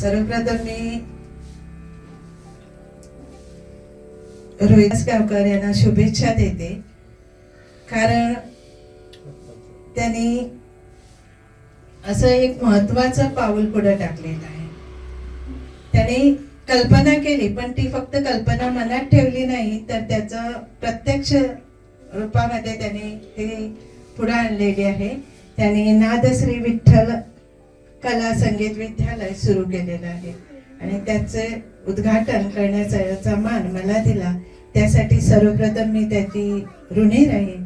सर्वप्रथम मी रोहिदास गावकर यांना शुभेच्छा देते, कारण त्यांनी असं एक महत्वाचं पाऊल पुढे टाकलेलं आहे. त्यांनी कल्पना केली, पण ती फक्त कल्पना मनात ठेवली नाही, तर त्याचं प्रत्यक्ष रूपामध्ये त्यांनी ती पुढे आणलेली आहे. त्यांनी नादश्री विठ्ठल कला संगीत विद्यालय सुरू केलेलं आहे आणि त्याचे उद्घाटन करण्याचा मान मला दिला, त्यासाठी सर्वप्रथम मी त्याची ऋणी राहीन.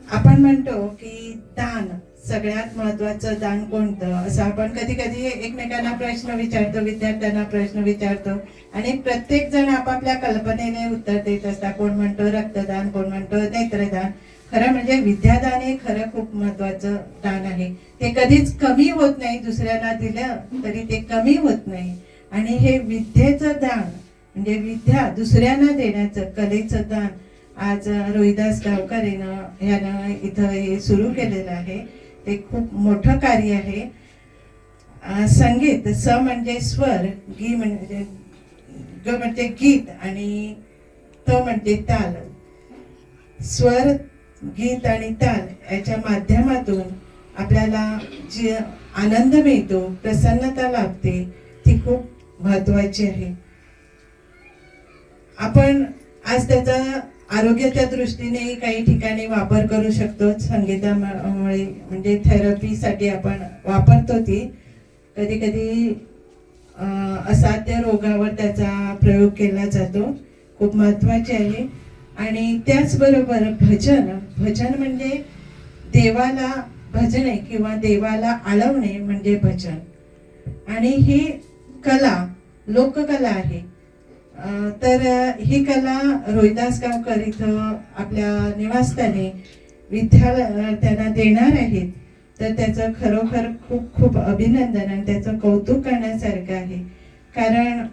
आपण म्हणतो की दान, सगळ्यात महत्वाचं दान कोणतं, असं आपण कधी कधी एकमेकांना प्रश्न विचारतो, विद्यार्थ्यांना प्रश्न विचारतो आणि प्रत्येक जण आपापल्या कल्पनेने उत्तर देत असतात. कोण म्हणतो रक्तदान, कोण म्हणतो नेत्रदान. खरं म्हणजे विद्यादान हे खरं खूप महत्वाचं दान आहे. ते कधीच कमी होत नाही, दुसऱ्याला दिलं तरी ते कमी होत नाही. आणि हे विद्येचं दान म्हणजे विद्या दुसऱ्यांना देण्याचं, कलेचं दान आज रोहिदास गावकर यानं इथं हे सुरू केलेलं आहे. ते खूप मोठं कार्य आहे. संगीत, स म्हणजे स्वर, गी म्हणजे ग म्हणजे गीत आणि त म्हणजे ताल. स्वर, गीत आणि ताल याच्या माध्यमातून आपल्याला जी आनंद मिळतो, प्रसन्नता लाभते, ती खूप महत्वाची आहे. आपण आज त्याचा आरोग्याच्या दृष्टीने काही ठिकाणी वापर करू शकतो. संगीतामुळे म्हणजे थेरपीसाठी आपण वापरतो. ती कधी कधी असाध्य रोगावर त्याचा प्रयोग केला जातो, खूप महत्वाचे आहे. आणि त्याचबरोबर भजन, भजन म्हणजे देवाला भजणे किंवा देवाला आळवणे म्हणजे भजन. आणि ही कला लोककला आहे. तर ही कला रोहिदास गावकर इथं आपल्या निवासस्थानी विद्यार्थ्यांना देणार आहेत. तर त्याचं खरोखर खूप खूप अभिनंदन आणि त्याचं कौतुक करण्यासारखं आहे. कारण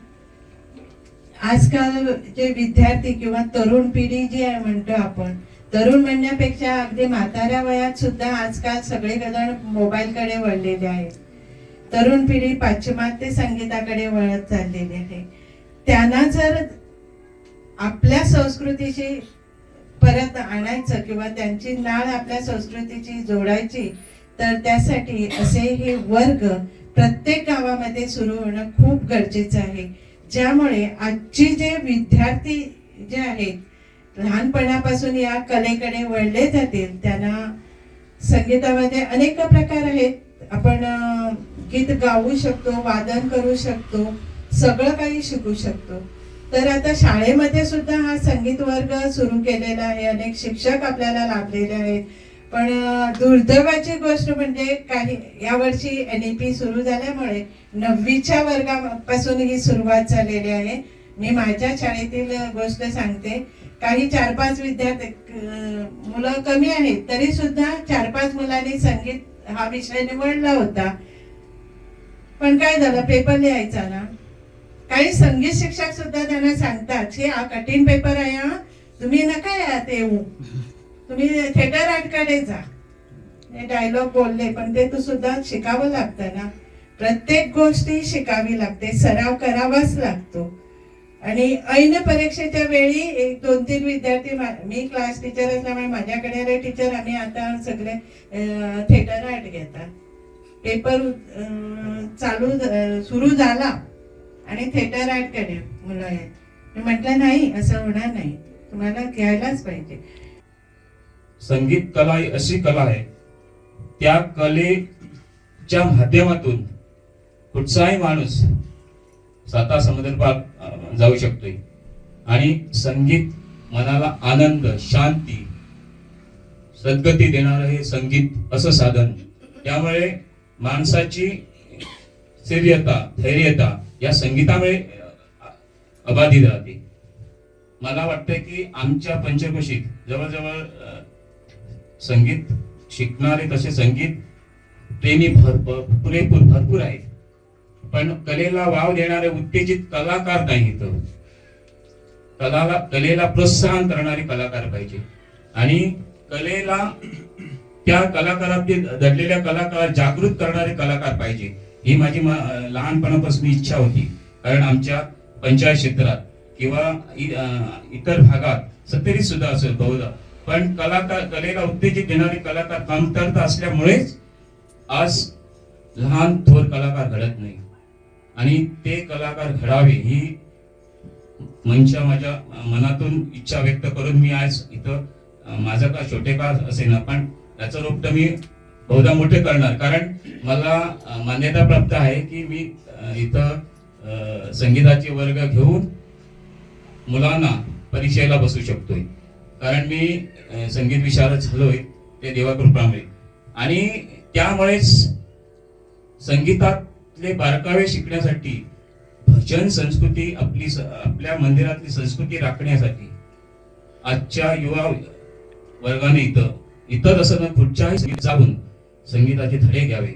आजकाल जे विद्यार्थी किंवा तरुण पिढी जी आहे म्हणतो आपण, तरुण म्हणण्यापेक्षा अगदी म्हाताऱ्या वयात सुद्धा आजकाल सगळेजण मोबाईलकडे वळलेले आहेत. तरुण पिढी पाश्चिमात्य संगीताकडे वळत चाललेली आहे. त्यांना जर आपल्या संस्कृतीशी परत आणायचं किंवा त्यांची नाळ आपल्या संस्कृतीची जोडायची, तर त्यासाठी असे हे वर्ग प्रत्येक गावामध्ये सुरू होणं खूप गरजेचं आहे. ज्यामुळे आजची जे विद्यार्थी जे आहेत लहानपणापासून या कलेकडे वळले जातील. त्यांना संगीतामध्ये अनेक प्रकार आहेत. आपण गीत गाऊ शकतो, वादन करू शकतो, सगळं काही शिकू शकतो. तर आता शाळेमध्ये सुद्धा हा संगीत वर्ग सुरू केलेला आहे. अनेक शिक्षक आपल्याला लाभलेले आहेत. पण दुर्दैवाची गोष्ट म्हणजे काही यावर्षी NEP सुरू झाल्यामुळे 9वीच्या वर्गापासून ही सुरुवात झालेली आहे. मी माझ्या शाळेतील गोष्ट सांगते. काही 4-5 विद्यार्थी मुलं कमी आहेत, तरी सुद्धा 4-5 मुलांनी संगीत हा विषय निवडला होता. पण काय झालं, पेपर लिहायचा ना, काही संगीत शिक्षक सुद्धा त्यांना सांगतात की हा कठीण पेपर आहे, हा तुम्ही नका यात येऊ, तुम्ही थिएटर आर्टकडे जा. हे डायलॉग बोलले, पण ते तू सुद्धा शिकावं लागतं ना. प्रत्येक गोष्टी शिकावी लागते, सराव करावाच लागतो. आणि ऐन परीक्षेच्या वेळी 1-2-3 विद्यार्थी, मी क्लास टीचर असल्यामुळे माझ्याकडे टीचर आम्ही आता सगळे थिएटर आर्ट घेतात. पेपर सुरू झाला आणि थिएटर आर्टकडे मुलं आहेत. मी म्हटलं नाही, असं होणार नाही, तुम्हाला घ्यायलाच पाहिजे. संगीत कला ही अशी कला आहे, त्या कलेच्या माध्यमातून कुठचाही माणूस स्वतः समुद्रपार जाऊ शकतोय. आणि संगीत मनाला आनंद, शांती, सद्गती देणारं हे संगीत असं साधन. त्यामुळे माणसाची स्थैर्यता, धैर्यता या संगीतामुळे अबाधित राहते. मला वाटतं की आमच्या पंचकोशीत जवळजवळ संगीत शिकणारे, तसे संगीत प्रेमी पुरेपूर भरपूर आहेत, पण कलेला वाव देणारे उत्तेजित कलाकार नाही इथं. कलेला प्रोत्साहन करणारे कलाकार पाहिजे आणि कलेला, त्या कलाकारातील दडलेल्या कलाकार जागृत करणारे कलाकार पाहिजे. ही माझी लहानपणापासून इच्छा होती. कारण आमच्या पंचायत क्षेत्रात किंवा इतर भागात सत्तरी सुद्धा असेल बहुधा, पण कलेला उत्तेजित देणारे कलाकार कमतरता असल्यामुळेच आज लहान थोर कलाकार घडत नाही. आणि ते कलाकार घडावे ही माझ्या मनातून इच्छा व्यक्त करून मी आज इथं माझं का छोटे का असे ना, पण त्याचं रूप तर मी बहुधा मोठे करणार. कारण मला मान्यता प्राप्त आहे की मी इथं संगीताचे वर्ग घेऊन मुलांना परीक्षेला बसू शकतोय. कारण मी संगीत विशारद झालोय ते देवाकृपामुळे. आणि त्यामुळेच संगीतातले बारकावे शिकण्यासाठी, भजन संस्कृती आपल्या मंदिरातली संस्कृती राखण्यासाठी आजच्या युवा वर्गाने इथं असं पुढच्याही जाऊन संगीताचे धडे घ्यावे.